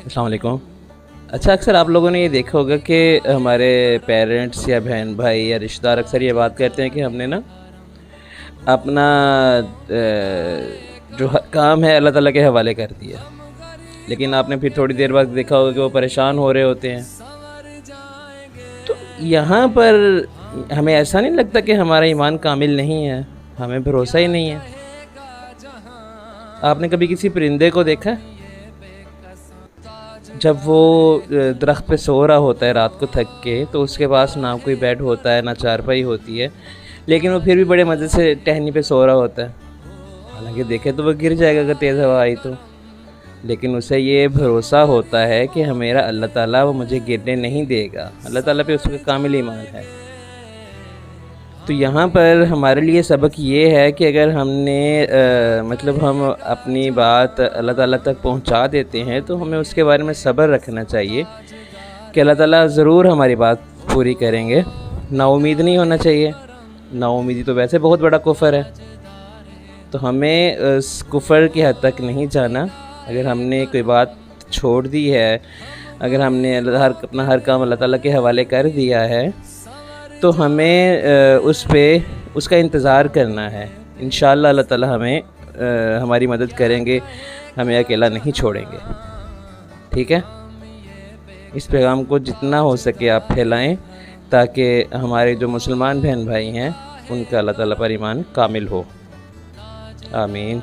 अस्सलाम वालेकुम। अच्छा, अक्सर आप लोगों ने ये देखा होगा कि हमारे पेरेंट्स या बहन भाई या रिश्तेदार अक्सर ये बात करते हैं कि हमने ना अपना जो काम है अल्लाह ताला के हवाले कर दिया। लेकिन आपने फिर थोड़ी देर बाद देखा होगा कि वो परेशान हो रहे होते हैं। तो यहाँ पर हमें ऐसा नहीं लगता कि हमारा ईमान कामिल नहीं है, हमें भरोसा ही नहीं है। आपने कभी किसी परिंदे को देखा है? जब वो दरख्त पे सो रहा होता है रात को थक के, तो उसके पास ना कोई बेड होता है ना चारपाई होती है, लेकिन वो फिर भी बड़े मज़े से टहनी पे सो रहा होता है। हालांकि देखे तो वो गिर जाएगा अगर तेज़ हवा आई तो, लेकिन उसे ये भरोसा होता है कि मेरा अल्लाह ताला वो मुझे गिरने नहीं देगा। अल्लाह ताला पे उसका कामिल ईमान है। तो यहाँ पर हमारे लिए सबक ये है कि अगर हमने मतलब हम अपनी बात अल्लाह ताला तक पहुँचा देते हैं तो हमें उसके बारे में सब्र रखना चाहिए कि अल्लाह ताला ज़रूर हमारी बात पूरी करेंगे। नाउम्मीद नहीं होना चाहिए। नाउम्मीदी तो वैसे बहुत बड़ा कुफ़र है, तो हमें उस कुफ़र की हद तक नहीं जाना। अगर हमने कोई बात छोड़ दी है, अगर हमने अपना हर काम अल्लाह ताला के हवाले कर दिया है, तो हमें उसका इंतज़ार करना है। इंशाअल्लाह अल्लाह ताला हमें हमारी मदद करेंगे, हमें अकेला नहीं छोड़ेंगे। ठीक है, इस पैगाम को जितना हो सके आप फैलाएं ताकि हमारे जो मुसलमान बहन भाई हैं उनका अल्लाह ताला पर ईमान कामिल हो। आमीन।